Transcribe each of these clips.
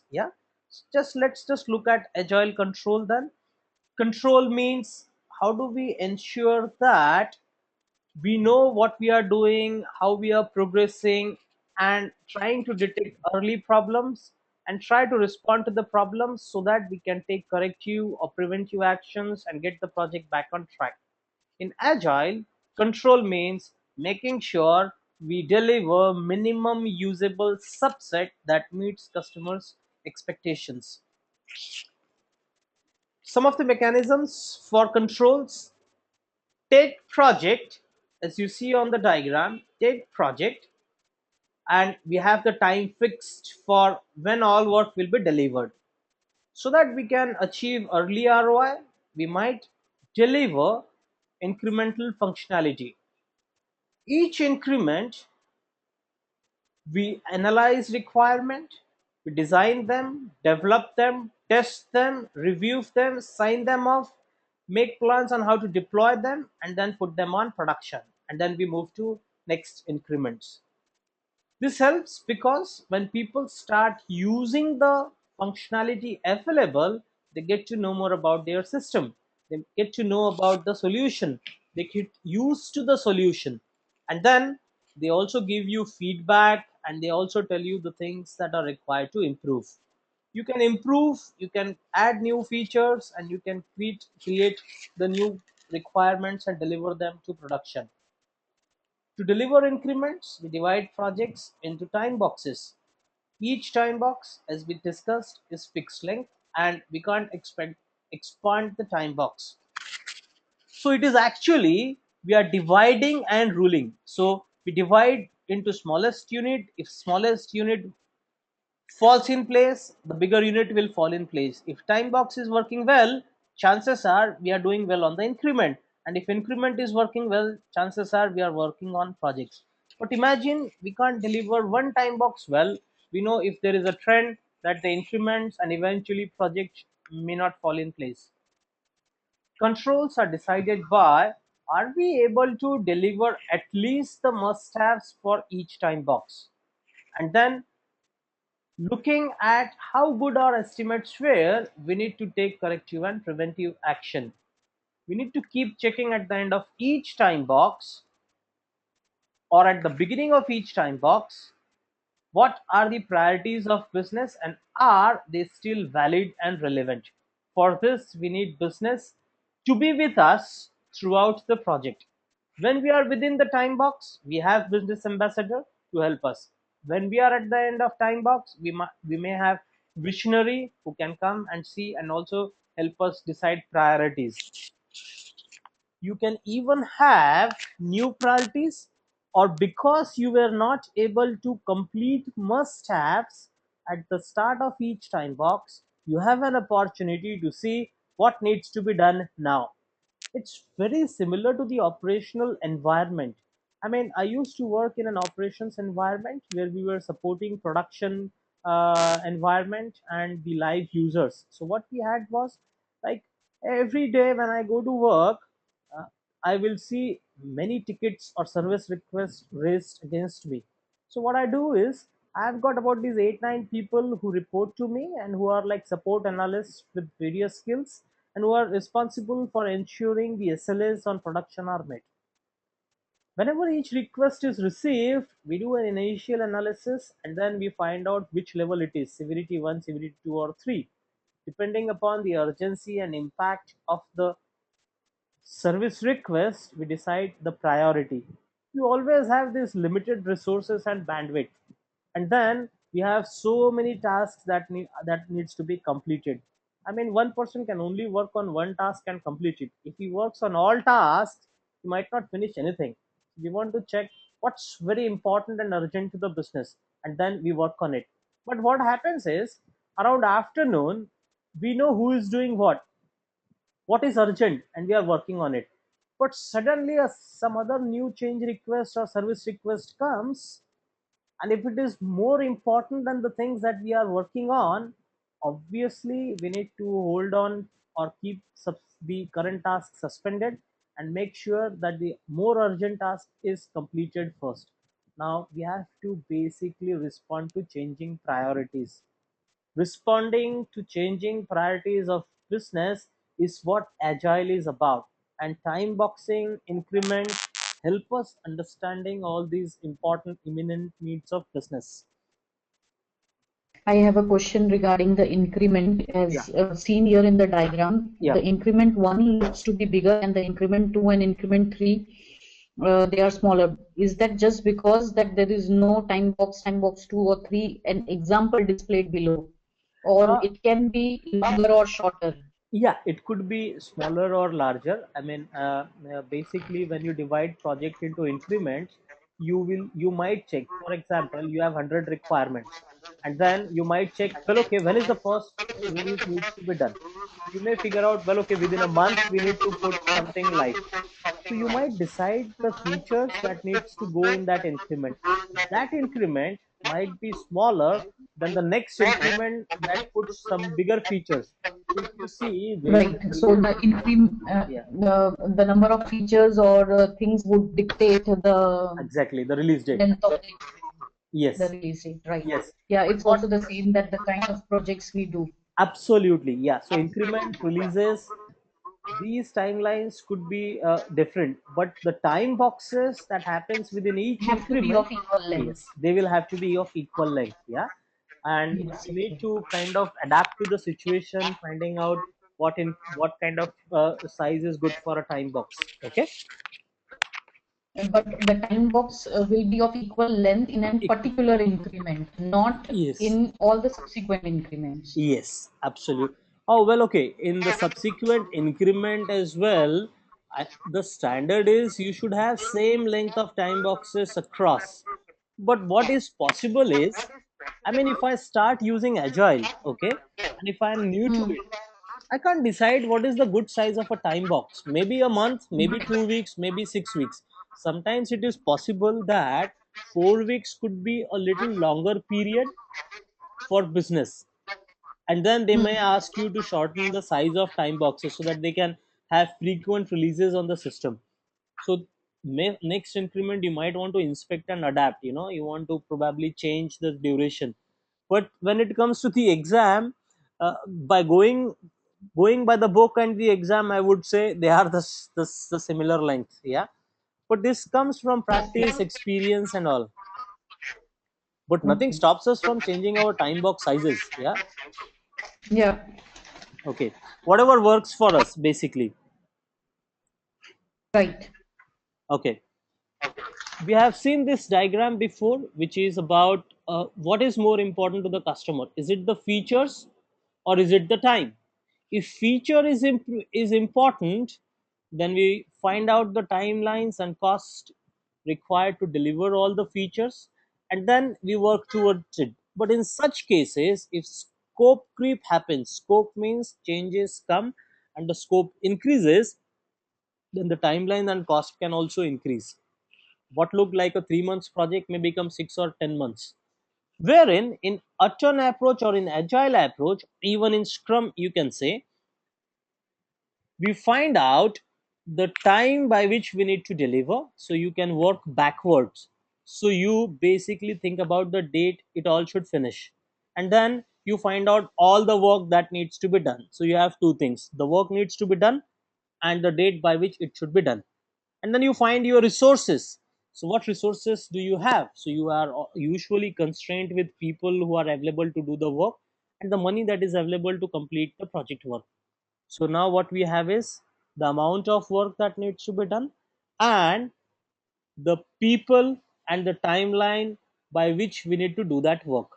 Yeah, let's just look at agile control then. Control means how do we ensure that we know what we are doing, how we are progressing, and trying to detect early problems and try to respond to the problems so that we can take corrective or preventive actions and get the project back on track. In Agile, control means making sure we deliver minimum usable subset that meets customers' expectations. Some of the mechanisms for controls: take project, as you see on the diagram, take project, and we have the time fixed for when all work will be delivered. So that we can achieve early ROI, we might deliver incremental functionality. Each increment, we analyze requirement, we design them, develop them, test them, review them, sign them off, make plans on how to deploy them, and then put them on production, and then we move to next increments. This helps because when people start using the functionality available, they get to know more about their system. They get to know about the solution. They get used to the solution. And then they also give you feedback and they also tell you the things that are required to improve. You can improve, you can add new features, and you can create the new requirements and deliver them to production. To deliver increments, we divide projects into time boxes. Each time box, as we discussed, is fixed length and we can't expand the time box. So it is actually we are dividing and ruling. So we divide into smallest unit. If smallest unit falls in place, the bigger unit will fall in place. If time box is working well, chances are we are doing well on the increment. And if increment is working well, chances are we are working on projects. But imagine we can't deliver one time box well. We know if there is a trend that the increments and eventually project may not fall in place. Controls are decided by, are we able to deliver at least the must haves for each time box? And then looking at how good our estimates were, we need to take corrective and preventive action. We need to keep checking at the end of each time box or at the beginning of each time box what are the priorities of business and are they still valid and relevant. For this, we need business to be with us throughout the project. When we are within the time box, we have business ambassador to help us. When we are at the end of time box, we may have visionary who can come and see and also help us decide priorities. You can even have new priorities, or because you were not able to complete must haves at the start of each time box, you have an opportunity to see what needs to be done now. It's very similar to the operational environment. I mean, I used to work in an operations environment where we were supporting production environment and the live users. So what we had was, like, every day when I go to work, uh, I will see many tickets or service requests raised against me. So what I do is, I've got about these 8 9 people who report to me and who are like support analysts with various skills and who are responsible for ensuring the SLAs on production are met. Whenever each request is received, we do an initial analysis and then we find out which level it is, severity 1, severity 2, or 3. Depending upon the urgency and impact of the service request, we decide the priority. We always have these limited resources and bandwidth, and then we have so many tasks that needs to be completed. I mean, one person can only work on one task and complete it. If he works on all tasks, he might not finish anything. We want to check what's very important and urgent to the business, and then we work on it. But what happens is, around afternoon, we know who is doing what is urgent, and we are working on it. But suddenly some other new change request or service request comes, and if it is more important than the things that we are working on, obviously we need to hold on or keep the current task suspended and make sure that the more urgent task is completed first. Now we have to basically respond to changing priorities. Responding to changing priorities of business is what Agile is about. And time boxing increments help us understanding all these important imminent needs of business. I have a question regarding the increment Yeah. as seen here in the diagram. Yeah. The increment 1 looks to be bigger and the increment 2 and increment 3 they are smaller. Is that just because that there is no time box 2 or 3, an example displayed below, or Uh, it can be longer or shorter? yeah, it could be smaller or larger. I mean, basically, when you divide project into increments, you might check. For example, you have 100 requirements, and then you might check. Well, okay, when is the first release needs to be done? You may figure out. Well, okay, within a month we need to put something live. So you might decide the features that needs to go in that increment. That increment might be smaller than the next increment that puts some bigger features. So if you see Right. So basically, the increment, yeah, the number of features or things would dictate the exactly, the release date. length of the Yes, release date. Right. yes. Yeah, But it's what also the same that the kind of projects we do absolutely, yeah. So increment releases, these timelines could be different, but the time boxes that happens within each have to be increment, of equal length. yes, they will have to be of equal length. Yeah, and Yes. you need Okay. to kind of adapt to the situation, finding out what kind of size is good for a time box. Okay. But the time box will be of equal length in a particular increment, not Yes. in all the subsequent increments. Yes, absolutely. Oh, well, okay. In the subsequent increment as well, the standard is you should have same length of time boxes across. But what is possible is, I mean, if I start using Agile, okay, and if I'm new to Hmm. it, I can't decide what is the good size of a time box. Maybe a month, maybe 2 weeks, maybe 6 weeks. Sometimes it is possible that 4 weeks could be a little longer period for business, and then they may Hmm. ask you to shorten the size of time boxes so that they can have frequent releases on the system. So next increment you might want to inspect and adapt, you want to probably change the duration. But when it comes to the exam, by going by the book and the exam, I would say they are the similar length. Yeah, but this comes from practice, Okay. experience and all. But nothing Okay. stops us from changing our time box sizes. Yeah. Yeah. Okay, whatever works for us basically. Right. Okay, we have seen this diagram before, which is about what is more important to the customer. Is it the features or is it the time? If feature is important, then we find out the timelines and cost required to deliver all the features, and then we work towards it. But in such cases, if scope creep happens, scope means changes come and the scope increases, then the timeline and cost can also increase. What looked like a 3 months project may become 6 or 10 months. Wherein in Agile approach or in agile approach, even in Scrum, you can say, we find out the time by which we need to deliver, so you can work backwards. So you basically think about the date it all should finish, and then you find out all the work that needs to be done. So you have two things: the work needs to be done and the date by which it should be done. And then you find your resources. So what resources do you have? So you are usually constrained with people who are available to do the work and the money that is available to complete the project work. So now what we have is the amount of work that needs to be done and the people and the timeline by which we need to do that work.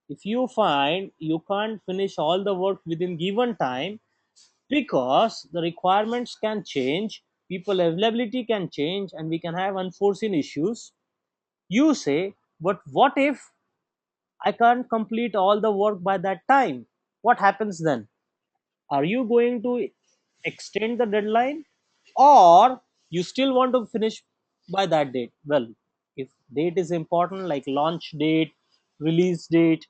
If you find you can't finish all the work within given time because the requirements can change, people availability can change, and we can have unforeseen issues, you say, but what if I can't complete all the work by that time? What happens then? Are you going to extend the deadline, or you still want to finish by that date? Well, if date is important, like launch date, release date,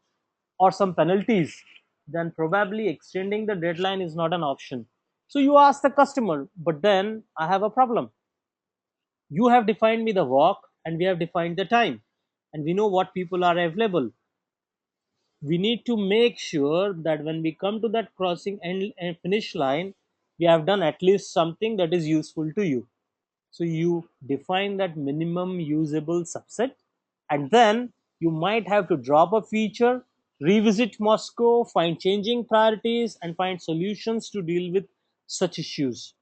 or some penalties, then probably extending the deadline is not an option. So you ask the customer, but then I have a problem. You have defined me the work and we have defined the time, and we know what people are available. We need to make sure that when we come to that crossing and finish line, we have done at least something that is useful to you. So you define that minimum usable subset, and then you might have to drop a feature, revisit Moscow, find changing priorities, and find solutions to deal with such issues.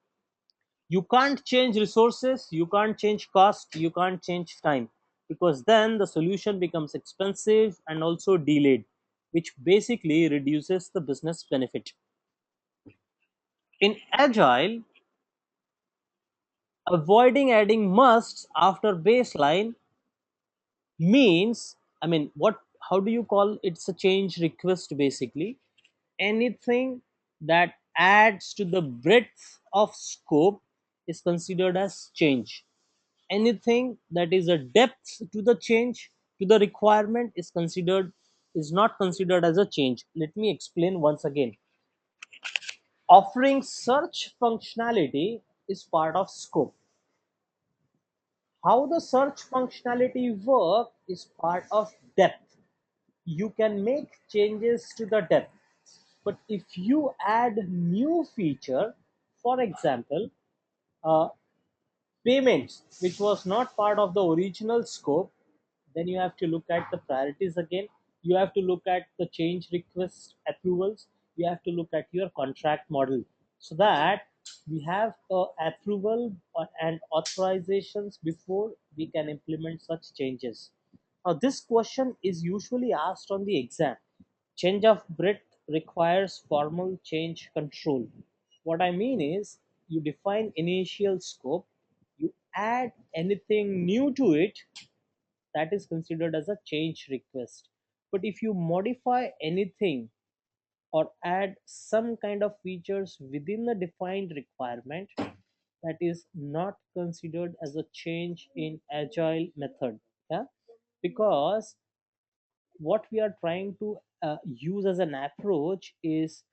You can't change resources, you can't change cost, you can't change time, because then the solution becomes expensive and also delayed, which basically reduces the business benefit. In Agile, avoiding adding musts after baseline means, I mean, what, how do you call it's a change request? Basically anything that adds to the breadth of scope is considered as change. Anything that is a depth to the change, to the requirement, is not considered as a change. Let me explain once again. Offering search functionality is part of scope. How the search functionality work is part of depth. You can make changes to the depth, but if you add new feature, for example, uh, payments which was not part of the original scope, then you have to look at the priorities again. You have to look at the change request approvals. You have to look at your contract model, so that we have approval and authorizations before we can implement such changes. Now this question is usually asked on the exam. Change of breadth requires formal change control. What I mean is, you define initial scope, you add anything new to it, that is considered as a change request. But if you modify anything or add some kind of features within the defined requirement, that is not considered as a change in agile method. Yeah, because what we are trying to use as an approach is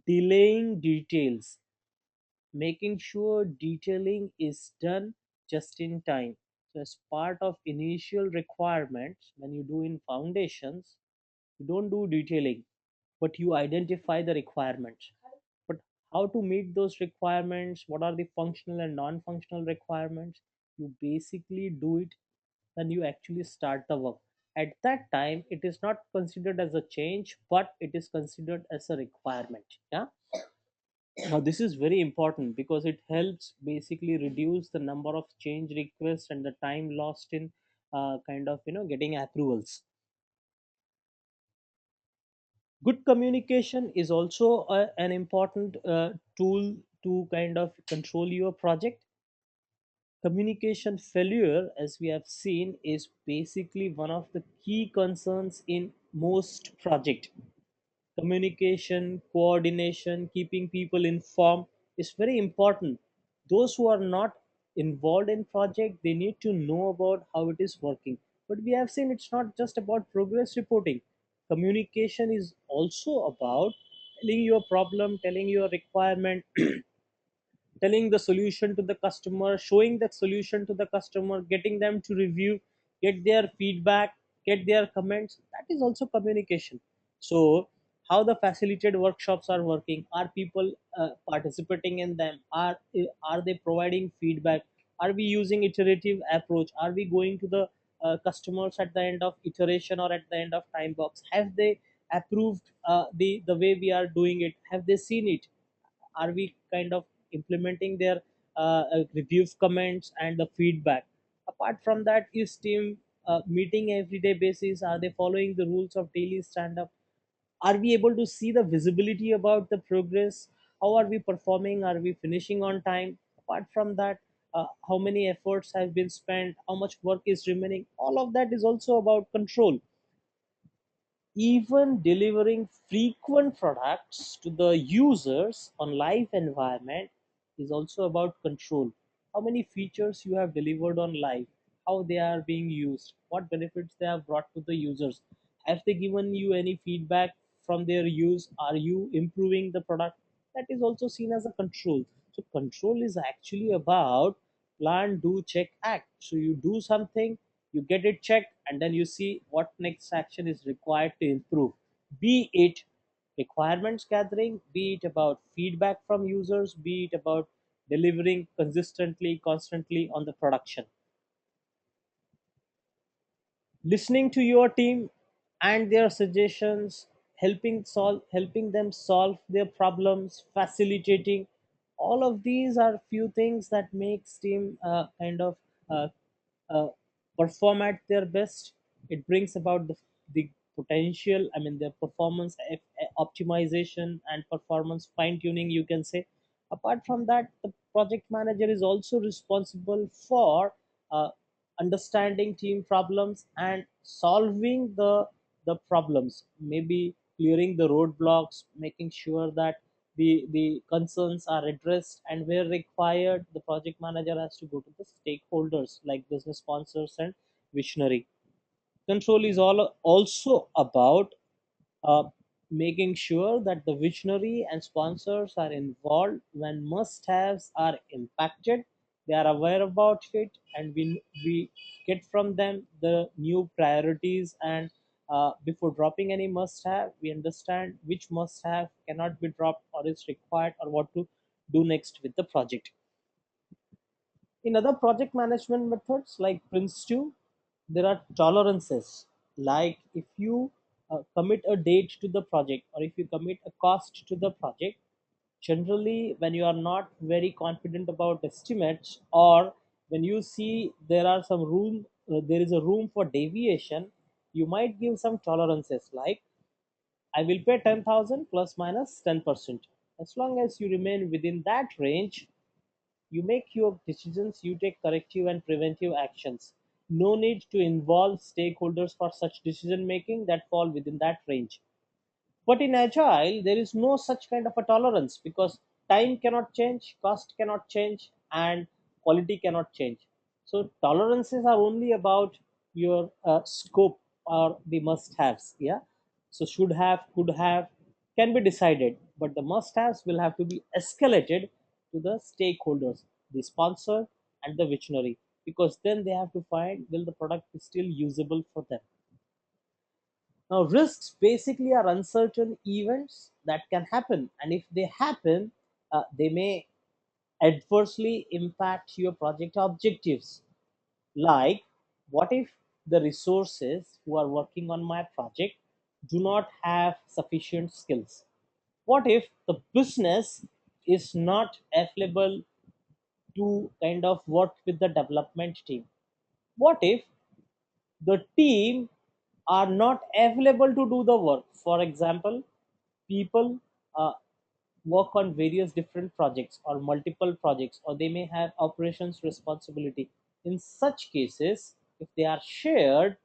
delaying details, making sure detailing is done just in time. So as part of initial requirements, when you do in foundations, you don't do detailing, but you identify the requirements. But how to meet those requirements, what are the functional and non-functional requirements, you basically do it when you actually start the work. At that time it is not considered as a change, but it is considered as a requirement. Yeah, now this is very important because it helps basically reduce the number of change requests and the time lost in kind of getting approvals. Good communication is also an important tool to kind of control your project. Communication failure, as we have seen, is basically one of the key concerns in most project. Communication, coordination, keeping people informed is very important. Those who are not involved in project, they need to know about how it is working. But we have seen it's not just about progress reporting. Communication is also about telling your problem, telling your requirement, telling the solution to the customer, showing that solution to the customer, getting them to review, get their feedback, get their comments. That is also communication. So how the facilitated workshops are working, are people participating in them, are they providing feedback, are we using iterative approach, are we going to the customers at the end of iteration or at the end of time box, have they approved the way we are doing it, have they seen it, are we kind of implementing their reviews, comments, and the feedback. Apart from that, is team meeting everyday basis, are they following the rules of daily stand up, are we able to see the visibility about the progress, how are we performing, are we finishing on time. Apart from that, how many efforts have been spent, how much work is remaining, all of that is also about control. Even delivering frequent products to the users on live environment is also about control. How many features you have delivered on live, how they are being used, what benefits they have brought to the users, have they given you any feedback from their use, are you improving the product, that is also seen as a control. So control is actually about plan, do, check, act. So you do something, you get it checked, and then you see what next action is required to improve. be it requirements gathering, be it about feedback from users, be it about delivering consistently, constantly on the production. Listening to your team and their suggestions, helping them solve their problems, facilitating, all of these are few things that makes team kind of uh, uh, perform at their best. It brings about the potential, I mean the performance optimization and performance fine tuning, you can say. Apart from that, the project manager is also responsible for uh, understanding team problems and solving the problems, maybe clearing the roadblocks, making sure that the concerns are addressed, and where required the project manager has to go to the stakeholders like business sponsors and visionary. Control is all also about uh, making sure that the visionary and sponsors are involved when must-haves are impacted. They are aware about it, and we get from them the new priorities. And before dropping any must-have, we understand which must-have cannot be dropped or is required, or what to do next with the project. In other project management methods like Prince2, there are tolerances. Like if you commit a date to the project, or if you commit a cost to the project, generally when you are not very confident about estimates, or when you see there is a room for deviation, you might give some tolerances like, I will pay 10,000 plus minus 10%. As long as you remain within that range, you make your decisions, you take corrective and preventive actions. No need to involve stakeholders for such decision making that fall within that range. But in Agile, there is no such kind of a tolerance, because time cannot change, cost cannot change, and quality cannot change. So tolerances are only about your scope or the must-haves. Yeah. So should have, could have, can be decided, but the must-haves will have to be escalated to the stakeholders, the sponsor and the visionary, because then they have to find will the product is still usable for them. Now, risks basically are uncertain events that can happen, and if they happen, they may adversely impact your project objectives. Like, what if the resources who are working on my project do not have sufficient skills? What if the business is not available to kind of work with the development team? What if the team are not available to do the work? For example, people uh, work on various different projects or multiple projects, or they may have operations responsibility. In such cases, if they are shared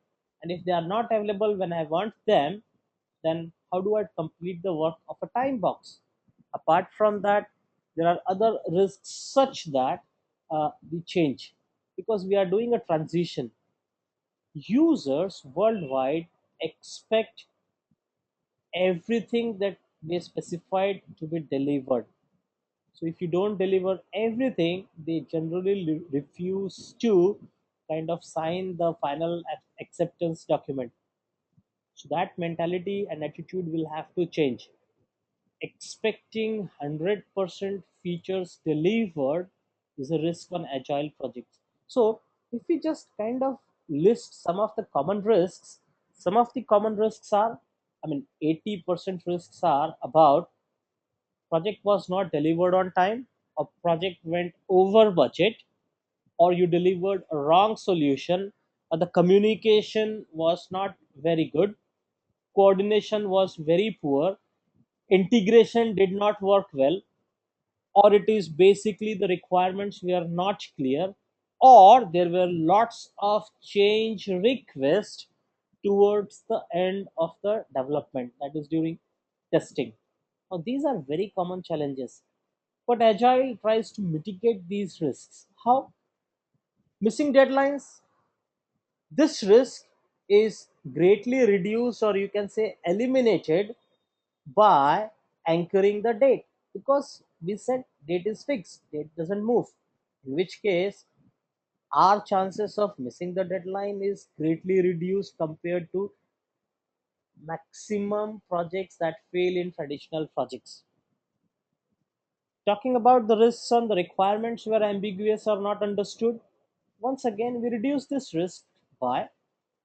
and if they are not available when I want them, then how do I complete the work of a time box? Apart from that, there are other risks such that the change, because we are doing a transition. Users worldwide expect everything that they specified to be delivered. So if you don't deliver everything, they generally refuse to kind of sign the final acceptance document. So that mentality and attitude will have to change. Expecting 100% features delivered is a risk on agile projects. So if we just kind of list some of the common risks, some of the common risks are, I mean, 80% risks are about project was not delivered on time, a project went over budget, or you delivered a wrong solution, or the communication was not very good, coordination was very poor, integration did not work well, or it is basically the requirements were not clear, or there were lots of change requests towards the end of the development, that is during testing. Now these are very common challenges, but agile tries to mitigate these risks. How? Missing deadlines. This risk is greatly reduced, or you can say eliminated, by anchoring the date, because we said date is fixed, date doesn't move, in which case our chances of missing the deadline is greatly reduced compared to maximum projects that fail in traditional projects. Talking about the risks on the requirements where ambiguous or not understood, once again, we reduce this risk by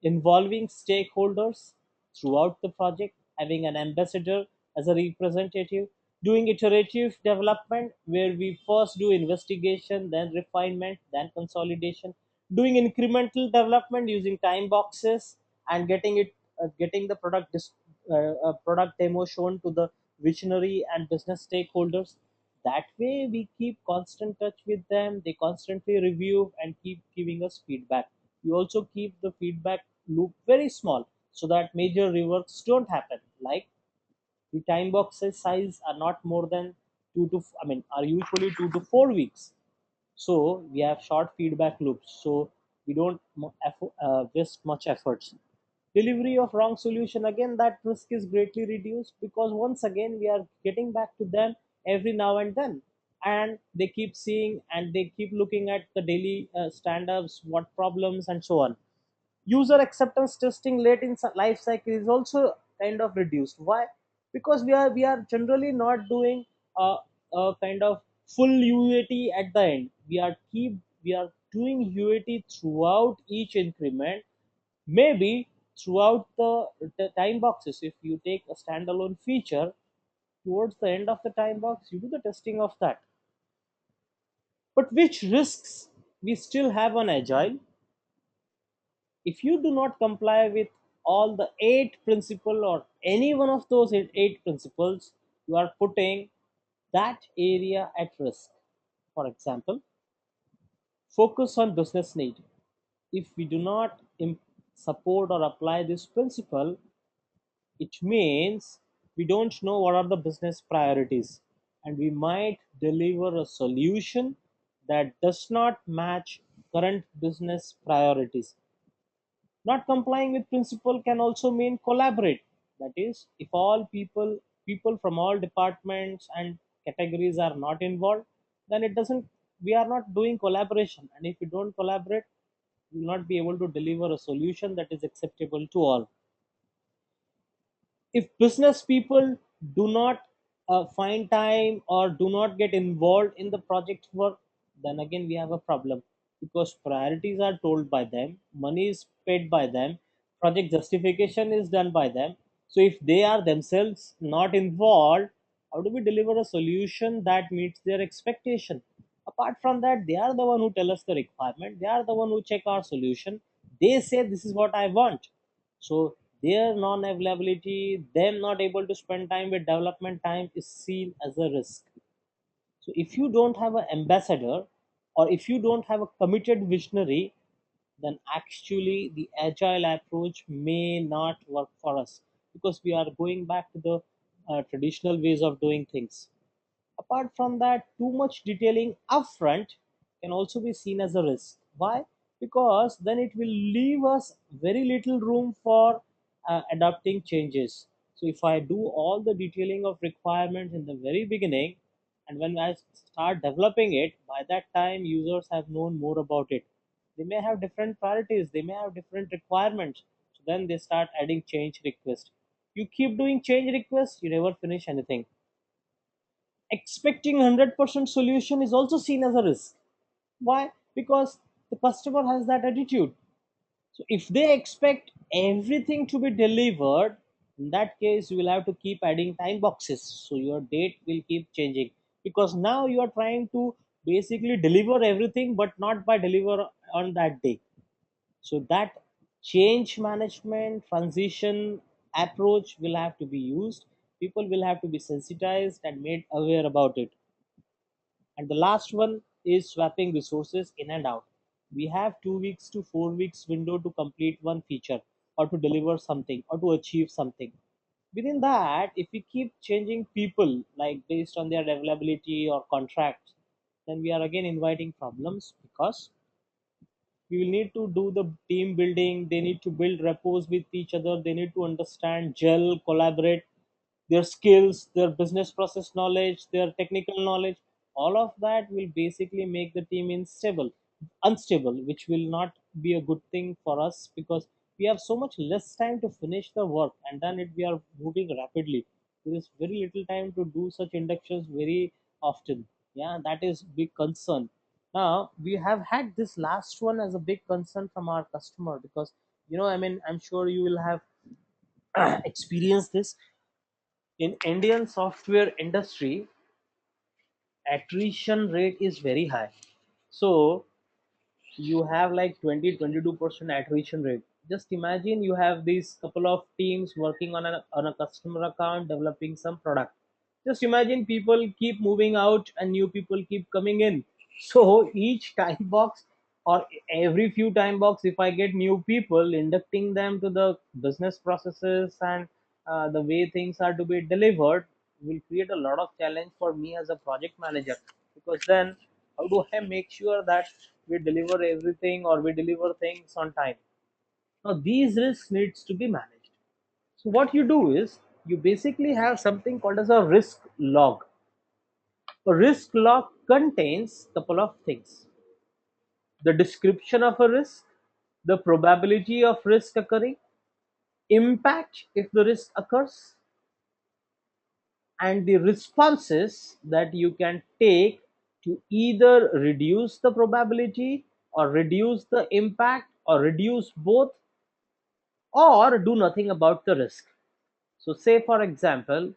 involving stakeholders throughout the project, having an ambassador as a representative, doing iterative development where we first do investigation, then refinement, then consolidation, doing incremental development using time boxes and getting the product demo shown to the visionary and business stakeholders. That way we keep constant touch with them, they constantly review and keep giving us feedback. We also keep the feedback loop very small so that major reworks don't happen, like the time boxes size are not more than 2 to I mean are usually 2 to 4 weeks. So we have short feedback loops, so we don't waste much efforts. Delivery of wrong solution, again that risk is greatly reduced because once again we are getting back to them every now and then, and they keep seeing and they keep looking at the daily stand-ups, what problems and so on. User acceptance testing late in life cycle is also kind of reduced. Why? Because we are generally not doing a kind of full UAT at the end. We are doing UAT throughout each increment, maybe throughout the time boxes. If you take a standalone feature, towards the end of the time box you do the testing of that. But which risks we still have on agile? If you do not comply with all the eight principle or any one of those eight principles, you are putting that area at risk. For example, focus on business need. If we do not support or apply this principle, it means we don't know what are the business priorities, and we might deliver a solution that does not match current business priorities. Not complying with principle can also mean collaborate. That is, if all people from all departments and categories are not involved, then it doesn't. We are not doing collaboration, and if we don't collaborate, we will not be able to deliver a solution that is acceptable to all. If business people do not find time or do not get involved in the project work, then again we have a problem because priorities are told by them, money is paid by them, project justification is done by them. So if they are themselves not involved, how do we deliver a solution that meets their expectation? Apart from that, they are the one who tell us the requirement, they are the one who check our solution, they say this is what I want. So their non-availability, them not able to spend time with development time is seen as a risk. So if you don't have an ambassador or if you don't have a committed visionary, then actually the agile approach may not work for us because we are going back to the traditional ways of doing things. Apart from that, too much detailing upfront can also be seen as a risk. Why? Because then it will leave us very little room for adapting changes. So if I do all the detailing of requirements in the very beginning, and when I start developing it, by that time users have known more about it. They may have different priorities, they may have different requirements. So then they start adding change requests. You keep doing change requests, you never finish anything. Expecting 100% solution is also seen as a risk. Why? Because the customer has that attitude. So if they expect everything to be delivered, in that case you will have to keep adding time boxes, so your date will keep changing, because now you are trying to basically deliver everything but not by deliver on that day. So that change management transition approach will have to be used. People will have to be sensitized and made aware about it. And the last one is swapping resources in and out. We have 2 weeks to 4 weeks window to complete one feature or to deliver something or to achieve something. Within that, if we keep changing people like based on their availability or contracts, then we are again inviting problems because we will need to do the team building. They need to build rapport with each other. They need to understand, gel, collaborate, their skills, their business process knowledge, their technical knowledge. All of that will basically make the team unstable, which will not be a good thing for us because we have so much less time to finish the work, and then we are moving rapidly. There is very little time to do such inductions very often. Yeah, that is big concern. Now we have had this last one as a big concern from our customer, because I mean, I'm sure you will have experienced this in Indian software industry. Attrition rate is very high. So you have like 20-22% attrition rate. Just imagine you have these couple of teams working on a customer account developing some product. Just imagine people keep moving out and new people keep coming in. So each time box, or every few time box, if I get new people, inducting them to the business processes and the way things are to be delivered, will create a lot of challenge for me as a project manager. Because then how do I make sure that we deliver everything, or we deliver things on time? Now these risks needs to be managed. So what you do is, you basically have something called as a risk log. A risk log contains couple of things: the description of a risk, the probability of risk occurring, impact if the risk occurs, and the responses that you can take to either reduce the probability, or reduce the impact, or reduce both, or do nothing about the risk. So say for example,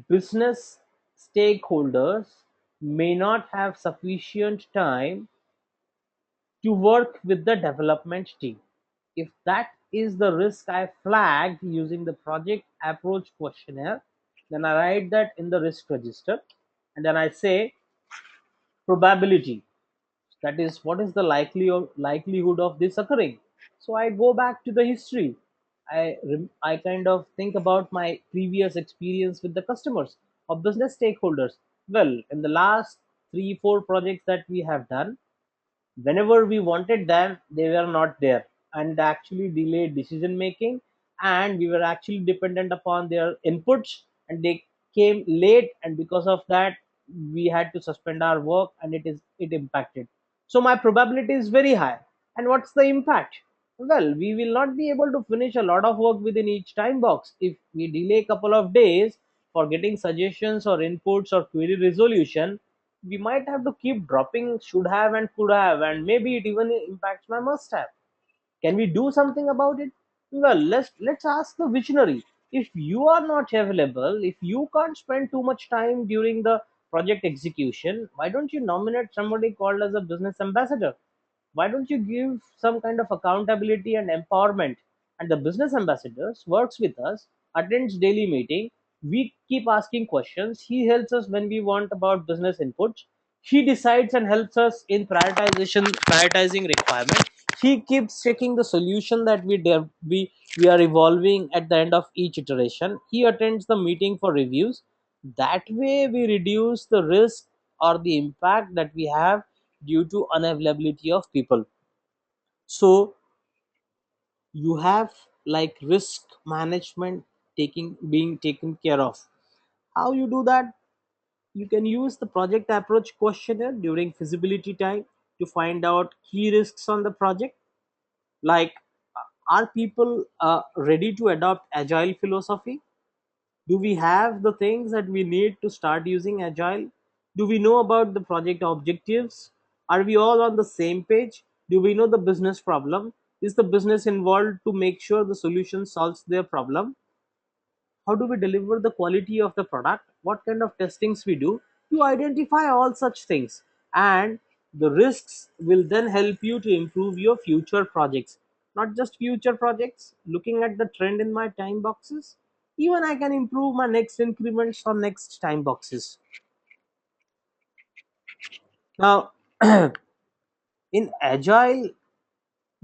business stakeholders may not have sufficient time to work with the development team. If that is the risk I flagged using the project approach questionnaire, then I write that in the risk register, and then I say probability, that is what is the likelihood of this occurring. So I go back to the history. I kind of think about my previous experience with the customers or business stakeholders. Well, in the last 3-4 projects that we have done, whenever we wanted them, they were not there, and actually delayed decision making, and we were actually dependent upon their inputs, and they came late, and because of that we had to suspend our work, and it impacted. So my probability is very high. And what's the impact? Well, we will not be able to finish a lot of work within each time box if we delay a couple of days for getting suggestions or inputs or query resolution. We might have to keep dropping should have and could have, and maybe it even impacts my must have. Can we do something about it? Well, let's ask the visionary. If you are not available, if you can't spend too much time during the project execution, why don't you nominate somebody called as a business ambassador? Why don't you give some kind of accountability and empowerment? And the business ambassadors works with us, attends daily meeting. We keep asking questions. He helps us when we want about business inputs. He decides and helps us in prioritizing requirement. He keeps checking the solution that we are evolving at the end of each iteration. He attends the meeting for reviews. That way we reduce the risk or the impact that we have due to unavailability of people. So you have like risk management taking being taken care of. How you do that? You can use the project approach questionnaire during feasibility time to find out key risks on the project. Like, are people ready to adopt agile philosophy? Do we have the things that we need to start using agile? Do we know about the project objectives? Are we all on the same page? Do we know the business problem? Is the business involved to make sure the solution solves their problem? How do we deliver the quality of the product? What kind of testings we do? You identify all such things, and the risks will then help you to improve your future projects. Not just future projects, looking at the trend in my time boxes, even I can improve my next increments or next time boxes. Now in agile,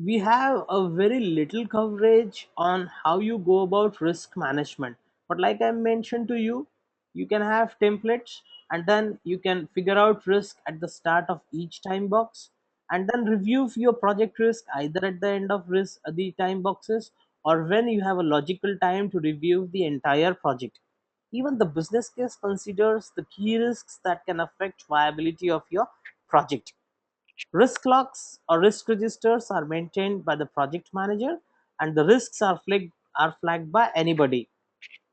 we have a very little coverage on how you go about risk management. But like I mentioned to you, you can have templates, and then you can figure out risk at the start of each time box, and then review your project risk either at the end of the time boxes, or when you have a logical time to review the entire project. Even the business case considers the key risks that can affect viability of your project. Risk logs or risk registers are maintained by the project manager, and the risks are flagged by anybody.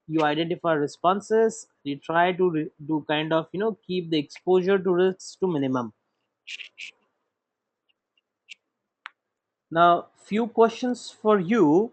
You identify responses, you try to do kind of keep the exposure to risks to minimum. Now few questions for you.